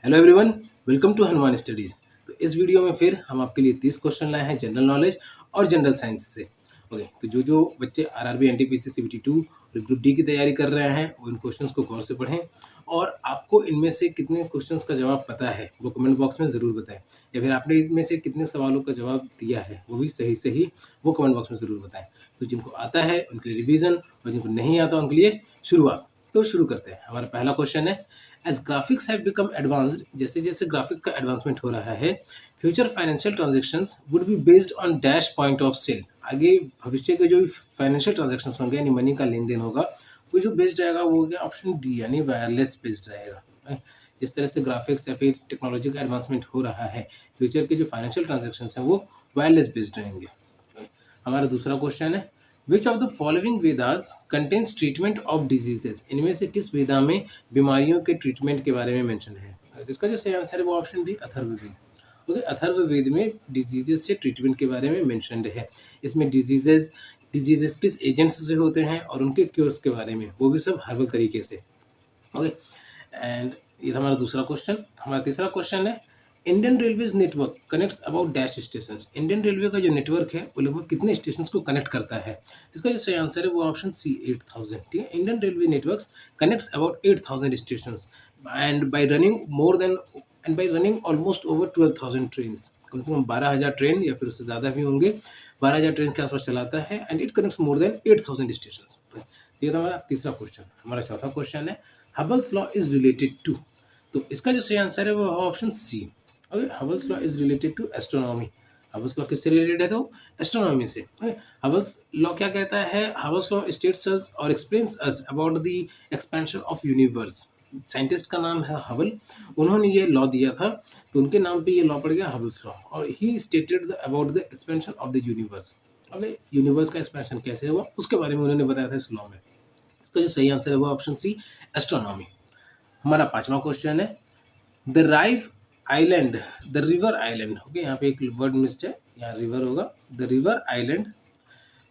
Hello everyone, welcome to Hanuman studies. तो इस video में फिर हम आपके लिए 30 क्वेश्चन लाए हैं जनरल नॉलेज और जनरल साइंस से। ओके, तो जो बच्चे आरआरबी, एनटीपीसी, सीबीटी 2 और ग्रुप डी की तैयारी कर रहे हैं वो इन क्वेश्चंस को गौर से पढ़ें और आपको इनमें से कितने क्वेश्चंस का जवाब पता है वो कमेंट बॉक्स में ज़रूर बताएं, या फिर आपने इनमें से कितने सवालों का जवाब दिया है वो भी सही सही वो कमेंट बॉक्स में ज़रूर बताएं। तो जिनको आता है उनके लिए रिवीजन और जिनको नहीं आता उनके लिए शुरुआत। तो शुरू करते हैं। हमारा पहला क्वेश्चन है, as graphics have become advanced, जैसे जैसे ग्राफिक का एडवांसमेंट हो रहा है, future financial transactions would be based on dash point of sale. आगे भविष्य के जो फाइनेंशियल ट्रांजेक्शंस होंगे यानी मनी का लेन देन होगा वो जो बेस्ड रहेगा वो हो गया ऑप्शन डी यानी वायरलेस बेस्ड रहेगा। जिस तरह से ग्राफिक्स या फिर टेक्नोलॉजी का एडवांसमेंट हो रहा है, फ्यूचर के जो फाइनेंशियल ट्रांजेक्शंस हैं वो वायरलेस बेस्ड रहेंगे। हमारा दूसरा क्वेश्चन है, which of the following Vedas contains treatment of diseases, इनमें से किस वेदा में बीमारियों के ट्रीटमेंट के बारे में मेंशन है? तो इसका जो सही आंसर है वो option D Atharvaveda. Okay, Atharvaveda में डिजीजेस से ट्रीटमेंट के बारे में मेंशनड है। इसमें डिजीजेस किस एजेंट्स से होते हैं और उनके क्योर्स के बारे में, वो भी सब हर्बल तरीके से। ओके, एंड ये था हमारा दूसरा क्वेश्चन। हमारा तीसरा क्वेश्चन है, Indian railways network connects about dash station. Indian railway का जो नेटवर्क है वो लगभग कितने स्टेशन को कनेक्ट करता है? इसका जो सही आंसर है वो ऑप्शन सी 8000। ठीक है, Indian railway network connects about 8000 station and by running almost over 12000 train. कम से कम 12000 ट्रेन या फिर उससे ज़्यादा भी होंगे, 12000 ट्रेन के आसपास चलाता है and it connects more than 8000 station. तो ये था हमारा तीसरा क्वेश्चन। हमारा चौथा क्वेश्चन है, Hubble's law is related to. तो इसका जो सही आंसर है वो option C. Okay, Hubble's law is related to astronomy. Hubble's law किससे रिलेटेड है? तो एस्ट्रोनॉमी से। हबल्स लॉ क्या कहता है? हबल्स लॉ स्टेट्स अस और explains us about the expansion of universe. Scientist का नाम है हबल, उन्होंने ये लॉ दिया था तो उनके नाम पे ये लॉ पड़ गया हबल्स लॉ, और ही stated about the expansion of the universe. Okay, universe का एक्सपेंशन कैसे हुआ उसके बारे में उन्होंने बताया था इस लॉ में। इसका जो सही आंसर है वो ऑप्शन सी एस्ट्रोनॉमी। हमारा पांचवा क्वेश्चन है, the राइव island, the river island. Okay, यहाँ पे एक वर्ड मिस्ड है, यहाँ रिवर होगा। The river island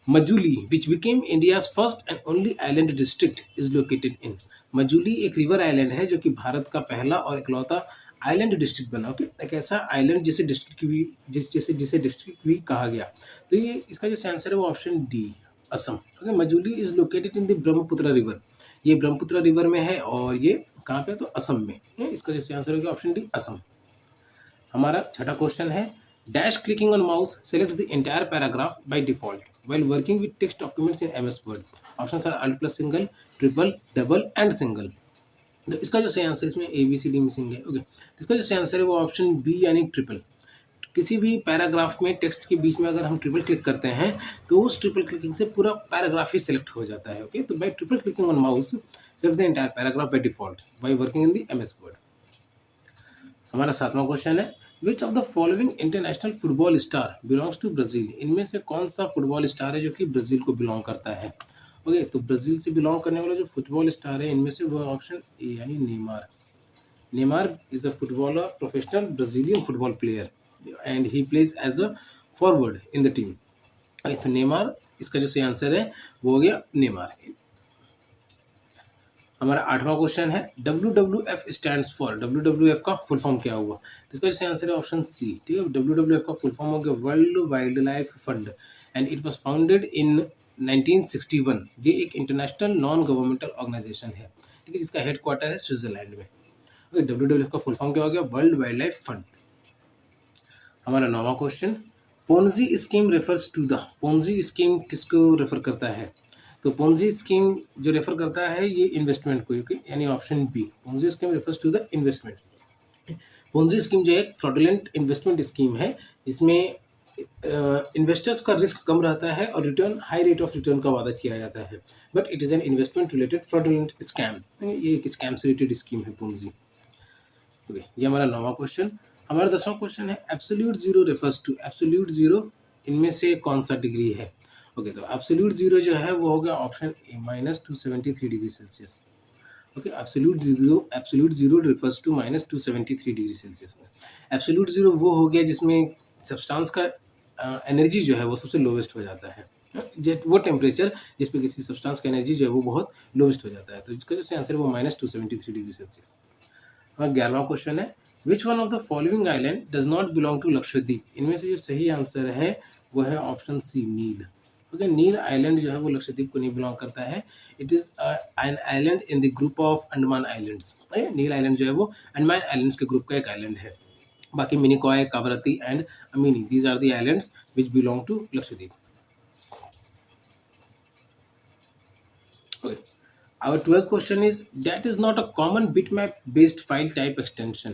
Majuli which became India's first and only island district is located इन। मजूली एक रिवर आइलैंड है जो कि भारत का पहला और इकलौता आइलैंड डिस्ट्रिक्ट बना। ओके, एक ऐसा आइलैंड जिसे डिस्ट्रिक्ट भी जिसे डिस्ट्रिक्ट भी कहा गया। तो ये इसका जो आंसर है वो option D Assam. Okay, Majuli is located in the Brahmaputra river. ये ब्रह्मपुत्र रिवर में है और ये कहाँ पे? तो असम में। इसका जो आंसर होगा ऑप्शन डी असम। हमारा छठा क्वेश्चन है, dash clicking on mouse selects the entire paragraph by default while working with text documents in MS Word. Options are alt plus single, triple, double and single. तो इसका जो सही answer इसमें A B C D missing है। Okay, तो इसका जो सही आंसर है वो ऑप्शन बी यानी ट्रिपल। किसी भी पैराग्राफ में टेक्स्ट के बीच में अगर हम ट्रिपल क्लिक करते हैं तो उस ट्रिपल क्लिकिंग से पूरा पैराग्राफ ही सिलेक्ट हो जाता है। ओके, तो by triple clicking on mouse select the entire paragraph by default by working in the MS Word. हमारा सातवां क्वेश्चन है, which of the following international football star belongs to Brazil. इनमें से कौन सा फुटबॉल स्टार है जो कि ब्राजील को बिलोंग करता है? ओके, तो ब्राजील से बिलोंग करने वाला जो फुटबॉल स्टार है इनमें से वो ऑप्शन ए यानी Neymar. Neymar is a footballer, professional Brazilian football player and he plays as a forward in the team. तो नेमार, इसका जो सही आंसर है वो हो गया नेमार। हमारा आठवां क्वेश्चन है, WWF स्टैंड्स फॉर। WWF का फुल फॉर्म क्या हुआ? तो इसका सही आंसर है ऑप्शन सी। ठीक है, WWF का फुल फॉर्म हो गया world wildlife fund and it was founded in 1961। ये एक इंटरनेशनल नॉन गवर्नमेंटल ऑर्गेनाइजेशन है, ठीक है, जिसका हेडक्वार्टर है स्विट्जरलैंड में। WWF का फुल फॉर्म क्या हो गया? World wildlife fund. हमारा नौवां question, Ponzi scheme refers to the. Ponzi scheme किसको रेफर करता है? तो पोन्जी स्कीम जो रेफर करता है ये इन्वेस्टमेंट को, यानी option B, Ponzi scheme refers to the investment. Ponzi scheme जो एक फ्रॉडुलेंट इन्वेस्टमेंट स्कीम है जिसमें इन्वेस्टर्स का रिस्क कम रहता है और return high rate of return का वादा किया जाता है, but it is an investment related fraudulent scam. ये एक स्कैम से रिलेटेड स्कीम है पोन्जी। ओके, ये हमारा नौवां क्वेश्चन। हमारा 10वां क्वेश्चन है, absolute zero refers to. Absolute zero इनमें से कौन सा डिग्री है? ओके, तो एब्सोल्यूट जीरो जो है वो हो गया option A -273 degree Celsius. Okay, absolute zero refers to -273 degree Celsius. Absolute zero वो हो गया जिसमें सब्सटेंस का एनर्जी जो है वो सबसे लोवेस्ट हो जाता है। वो टेम्परेचर जिस पे किसी सब्सटेंस का एनर्जी जो है वो बहुत लोवेस्ट हो जाता है। तो इसका जो आंसर है वो -273 डिग्री सेल्सियस। हमारा 11वां क्वेश्चन है, which one of the following island does not belong to Lakshadweep? इनमें से जो सही आंसर है वो है ऑप्शन सी, नील। ओके, नील आइलैंड जो है वो लक्षद्वीप को नहीं बिलोंग करता है। It is an island in the group of Andaman islands. Neil island जो है वो अंडमान आइलैंड्स के ग्रुप का एक आइलैंड है। बाकी Minicoy, Kavaratti and Amini, these are the islands which belong to Lakshadweep. Okay. Our 12th question is that is not a common bitmap based file type extension.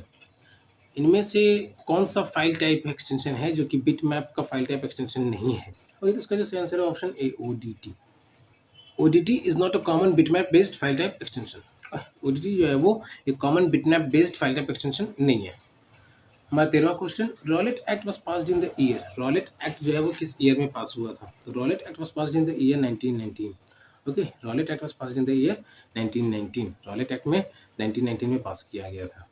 इनमें से कौन सा फाइल टाइप एक्सटेंशन है जो कि बिटमैप का फाइल टाइप एक्सटेंशन नहीं है? ओके, तो इसका जो सही आंसर है option A, ODT. ODT is not a common bitmap based file type extension. ODT जो है वो एक common bitmap based file type extension नहीं है। हमारा 13वां question, Rowlatt act was passed in the year. Rowlatt Act जो है वो किस ईयर में पास हुआ था? तो Rowlatt act was passed in the year 1919। Okay, Rowlatt act was passed in the year 1919। Rowlatt act में 1919 में पास किया गया था।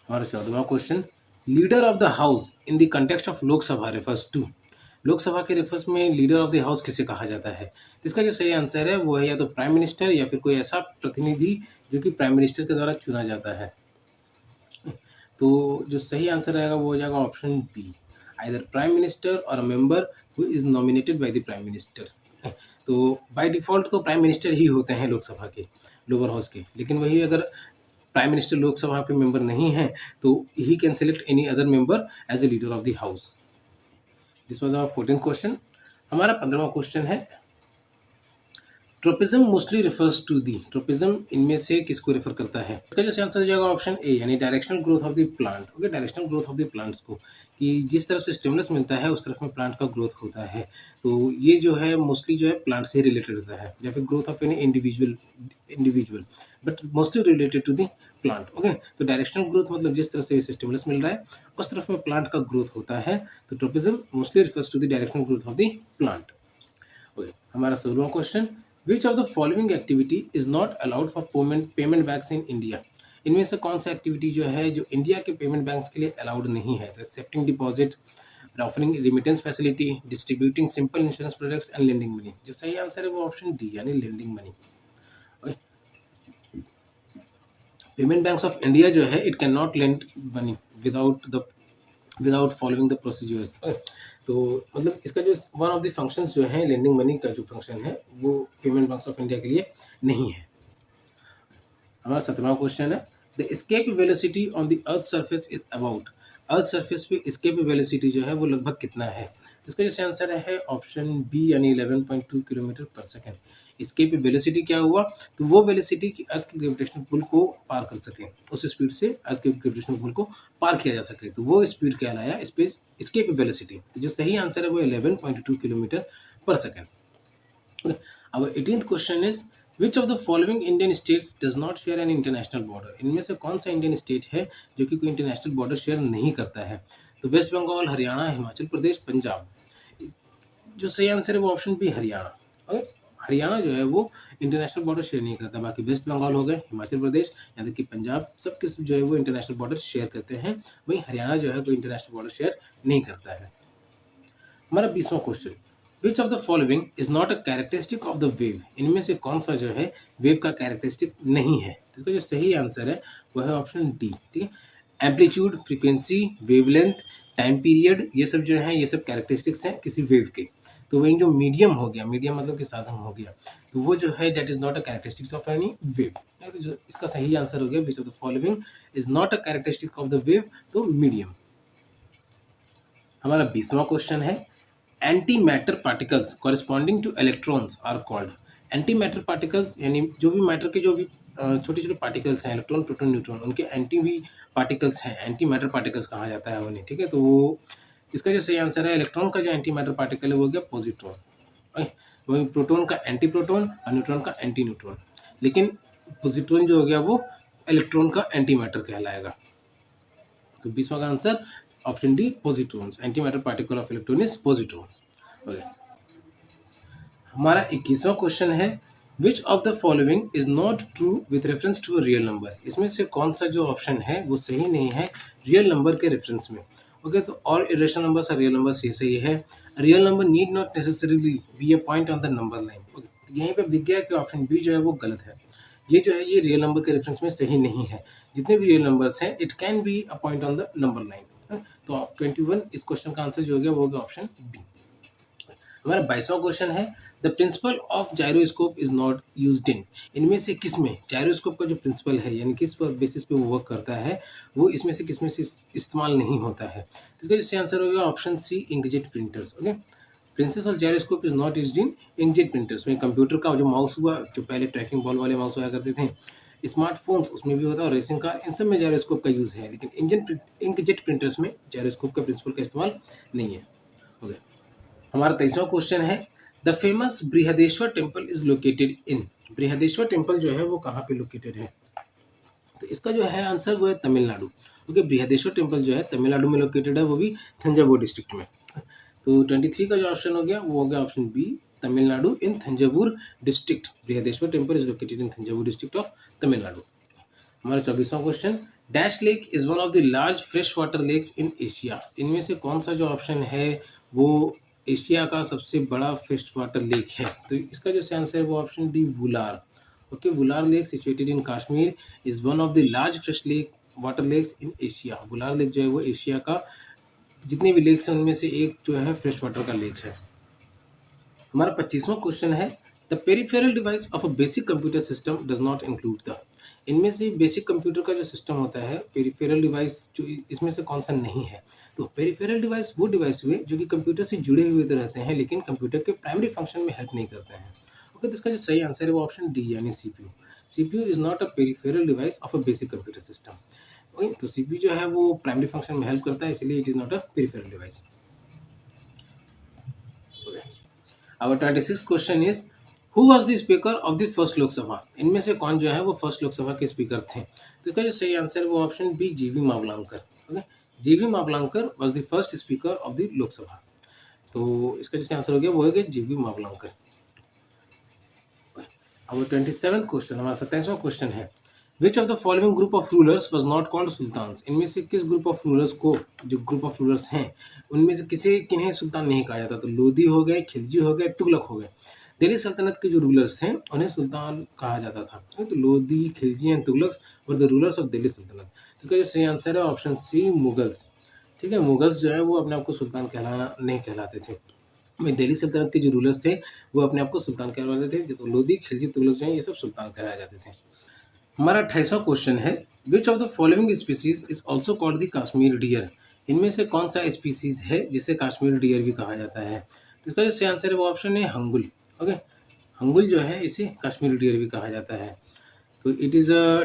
हमारा 14वां question, leader of the house in the context of Lok Sabha refers to. Lok Sabha के रेफर्स में लीडर ऑफ द हाउस किसे कहा जाता है? तो इसका जो सही आंसर है वो है या तो प्राइम मिनिस्टर या फिर कोई ऐसा प्रतिनिधि जो कि प्राइम मिनिस्टर के द्वारा चुना जाता है। तो जो सही आंसर रहेगा वो हो जाएगा option B, either prime minister or a member who is nominated by the prime minister. तो बाय डिफॉल्ट तो प्राइम मिनिस्टर ही होते हैं लोकसभा के, लोअर हाउस के, लेकिन वही अगर प्राइम मिनिस्टर लोकसभा के मेंबर नहीं है तो he can select any other member as a leader of the house. This was our 14th question. हमारा 15वां क्वेश्चन है, tropism mostly refers to the. Tropism इनमें से किसको रेफर करता है? इसका जो आंसर हो जाएगा ऑप्शन ए, यानी directional growth of the plant. Okay, directional growth of the plants को, कि जिस तरफ से स्टिमुलस मिलता है उस तरफ में प्लांट का ग्रोथ होता है। तो ये जो है मोस्टली जो है प्लांट से रिलेटेड होता है, या फिर growth of any individual but mostly related to the plant. Okay, तो डायरेक्शनल ग्रोथ मतलब जिस तरह से स्टिमुलस मिल रहा है उस तरफ में प्लांट का ग्रोथ होता है। तो tropism mostly refers to the directional growth of the plant. Okay, हमारा 16वां question, which of the following activity is not allowed for payment banks in India? इनमें से कौन सा एक्टिविटी जो है जो इंडिया के पेमेंट बैंक्स के लिए अलाउड नहीं है? तो accepting deposit, offering remittance facility, distributing simple insurance products and lending money. जो सही आंसर है वो ऑप्शन डी, यानी lending money. Payment banks of India जो है it can not lend money without following the procedures. तो मतलब इसका जो वन ऑफ द फंक्शंस जो है लेंडिंग मनी का जो फंक्शन है वो पेमेंट बैंक्स ऑफ इंडिया के लिए नहीं है। हमारा 17वां क्वेश्चन है, the escape velocity on the earth surface is about. Earth surface पे एस्केप वेलोसिटी जो है वो लगभग कितना है? तो इसका जो आंसर है ऑप्शन बी, यानी 11.2 किलोमीटर पर सेकेंड। एस्केप वेलोसिटी क्या हुआ? तो वो वेलोसिटी की अर्थ के ग्रेविटेशनल पुल को पार कर सके, उस स्पीड से अर्थ के ग्रेविटेशनल पुल को पार किया जा सके, तो वो स्पीड कहलाया एस्केप वेलोसिटी। तो जो सही आंसर है वो 11.2 किलोमीटर पर सेकेंड। अब 18th question is, which of the following Indian states does not share an international border? इनमें से कौन सा इंडियन स्टेट है जो कि कोई इंटरनेशनल बॉर्डर शेयर नहीं करता है? तो वेस्ट बंगाल, हरियाणा, हिमाचल प्रदेश, पंजाब। जो सही आंसर है वो option B, Haryana. Okay, Haryana जो है वो इंटरनेशनल बॉर्डर शेयर नहीं करता। बाकी वेस्ट बंगाल हो गए, हिमाचल प्रदेश, यहाँ तक कि पंजाब, सब के जो है वो इंटरनेशनल बॉर्डर शेयर करते हैं। वहीं हरियाणा जो है कोई इंटरनेशनल बॉर्डर शेयर नहीं करता है। हमारा 20वां question, which of the following is not a characteristic of the wave? इनमें से कौन सा जो है वेव का कैरेक्टरिस्टिक नहीं है? तो इसका जो सही आंसर है वह है ऑप्शन डी। ठीक है, amplitude, frequency, wavelength, time period, ये सब जो है ये सब कैरेक्टरिस्टिक्स हैं किसी वेव के। तो वही जो मीडियम हो गया, मीडियम मतलब कि साधन हो गया, तो वो जो है that is not a characteristics of any wave. तो जो इसका सही आंसर हो गया which of the following is not a characteristic of the wave, तो मीडियम। हमारा 20वां क्वेश्चन है, anti matter particles corresponding to electrons are called. Anti matter particles यानी जो भी मैटर के जो भी छोटे छोटे पार्टिकल्स हैं, इलेक्ट्रॉन, प्रोटॉन, न्यूट्रॉन, उनके एंटी भी पार्टिकल्स हैं, एंटी मैटर पार्टिकल्स कहा जाता है उन्हें। ठीक है, तो वो इसका जो सही आंसर है, इलेक्ट्रॉन का जो एंटी मैटर पार्टिकल है वो हो गया पॉजिट्रॉन। वही प्रोटॉन का एंटी प्रोटॉन और न्यूट्रॉन का एंटी न्यूट्रॉन, लेकिन पॉजिट्रॉन जो हो गया वो इलेक्ट्रॉन का एंटी मैटर कहलाएगा। तो 20वां का answer option D, positrons. Anti matter particle of electron is positrons. हमारा 21वां क्वेश्चन है, which of the following is not true with reference to a real number? इसमें से कौन सा जो ऑप्शन है वो सही नहीं है रियल नंबर के रेफरेंस में? ओके, तो और इरेशनल नंबर्स और रियल नंबर्स ये सही है। Real number need not necessarily be a point on the number line. Okay, तो यहीं पे दिख गया कि ऑप्शन बी जो है वो गलत है, ये जो है ये रियल नंबर के रेफरेंस में सही नहीं है। जितने भी रियल नंबर्स हैं it can be a point on the number line. तो 21 इस क्वेश्चन का आंसर जो हो गया वो हो गया ऑप्शन बी। हमारा 22वां क्वेश्चन है the principle of gyroscope is not used इन। इनमें से किस में जायरोस्कोप का जो प्रिंसिपल है यानी किस बेसिस पे वो वर्क करता है वो इसमें से किस में से इस्तेमाल नहीं होता है। तो इसका जिससे आंसर हो गया option C inkjet printers. Okay, princes और gyroscope is not used in inkjet printers में। कंप्यूटर का जो माउस हुआ जो पहले ट्रैकिंग बॉल वाले माउस हुआ करते थे, स्मार्टफोन्स उसमें भी होता है और रेसिंग कार इन सब में जायरोस्कोप का यूज़ है, लेकिन इंकजेट प्रिंटर्स में जायरोस्कोप का प्रिंसिपल का इस्तेमाल नहीं है। ओके, हमारा 23वां क्वेश्चन है the famous Brihadeshwar temple is located in. Brihadeshwar temple जो है वो कहाँ पे लोकेटेड है? तो इसका जो है आंसर वो है तमिलनाडु। ओके, बृहदेश्वर टेम्पल जो है तमिलनाडु में लोकेटेड है, वो भी थंजावुर डिस्ट्रिक्ट में। तो 23 का जो ऑप्शन हो गया वो हो गया option B Tamil Nadu in Thanjavur district. Brihadeeswara temple is located in Thanjavur district of Tamil Nadu. हमारा 24वां question dash lake is one of the large fresh water lakes in Asia. इनमें से कौन सा जो ऑप्शन है वो एशिया का सबसे बड़ा फ्रेश वाटर लेक है? तो इसका जो आंसर है वो option D Wular. Okay, Wular lake situated in Kashmir is one of the large fresh lake water lakes in Asia. Wular lake जो है वो एशिया का जितने भी लेक्स हैं उनमें से एक जो है फ्रेश वाटर का लेक है। हमारा 25वां क्वेश्चन है the peripheral device of a basic computer system does not include the. इनमें से बेसिक कंप्यूटर का जो सिस्टम होता है पेरिफेरल डिवाइस जो इसमें से कौन सा नहीं है? तो पेरिफेरल डिवाइस वो डिवाइस हुए जो कि कंप्यूटर से जुड़े हुए तो रहते हैं लेकिन कंप्यूटर के प्राइमरी फंक्शन में हेल्प नहीं करते हैं। ओके, तो इसका जो सही आंसर है वो ऑप्शन डी यानी CPU. CPU is not a peripheral device of a basic computer system. Okay, तो सीपीयू जो है वो प्राइमरी फंक्शन में हेल्प करता है इसलिए it is not a peripheral device. Our 26th question is who was the speaker of the first लोक सभा। इनमें से कौन जो है वो फर्स्ट लोकसभा के स्पीकर थे? तो इसका जो सही आंसर है वो ऑप्शन बी जीवी मावलंकर। ओके, जीवी Mavalankar was the first speaker of the Lok Sabha. तो इसका जो आंसर हो गया वो हो गया जीवी मावलंकर। Our 27th क्वेश्चन, हमारा 27वां क्वेश्चन है which of the following group of rulers was not called sultans. इनमें से किस ग्रुप ऑफ रूलर्स को, जो ग्रुप ऑफ रूलर्स हैं उनमें से किसे किन्हें सुल्तान नहीं कहा जाता? तो लोधी हो गए, खिलजी हो गए, तुगलक हो गए। दिल्ली सल्तनत के जो रूलर्स हैं उन्हें सुल्तान कहा जाता था। तो Lodhi, Khilji and Tughlaq were the rulers of Delhi सल्तनत। तो इसका जो सही आंसर है ऑप्शन सी मुगल्स। ठीक है, मुगल्स जो है वो अपने आप को सुल्तान कहलाना नहीं कहलाते थे। दिल्ली सल्तनत के जो रूलर्स थे वो अपने आप को सुल्तान कहलाते थे, तो लोधी, खिलजी, तुगलक जो है ये सब सुल्तान कहलाए जाते थे। हमारा 28वां क्वेश्चन है which of the following species is also called the Kashmir deer. इनमें से कौन सा स्पीसीज है जिसे कश्मीर डियर भी कहा जाता है? तो इसका जो सही आंसर है वो ऑप्शन है हंगुल। ओके, हंगुल जो है इसे कश्मीर डियर भी कहा जाता है। तो it is a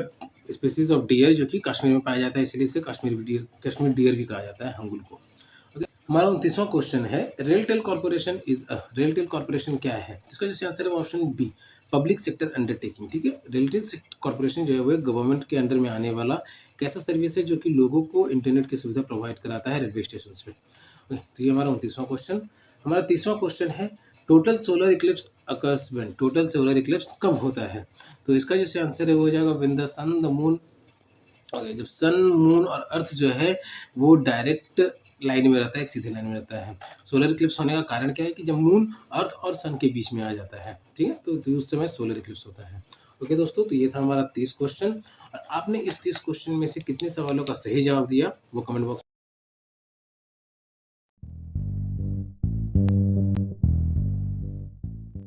species of dear जो कि कश्मीर में पाया जाता है इसलिए इसे कश्मीर डियर भी कहा जाता है हंगुल को। ओके, हमारा 29वां क्वेश्चन है रेलटेल कॉर्पोरेशन रेलटेल कॉर्पोरेशन क्या है? इसका जो आंसर है वो option B public sector undertaking. ठीक है, रेलटेल कॉर्पोरेशन जो है वो गवर्नमेंट के अंडर में आने वाला एक ऐसा सर्विस है जो कि लोगों को इंटरनेट की सुविधा प्रोवाइड कराता है रेलवे स्टेशन पे। ओके, तो ये हमारा 29वां क्वेश्चन। हमारा 30वां क्वेश्चन है total solar Eclipse occurs when. Total solar Eclipse कब होता है? तो इसका जो आंसर है वो हो जाएगा when the sun the moon. जब सन, मून और अर्थ जो है वो डायरेक्ट लाइन में रहता है, एक सीधे लाइन में रहता है। सोलर इक्लिप्स होने का कारण क्या है कि जब मून अर्थ और सन के बीच में आ जाता है। ठीक है, तो उस समय सोलर इक्लिप्स होता है। ओके दोस्तों, तो ये था हमारा 30 क्वेश्चन और आपने इस 30 क्वेश्चन में से कितने सवालों का सही जवाब दिया वो कमेंट बॉक्स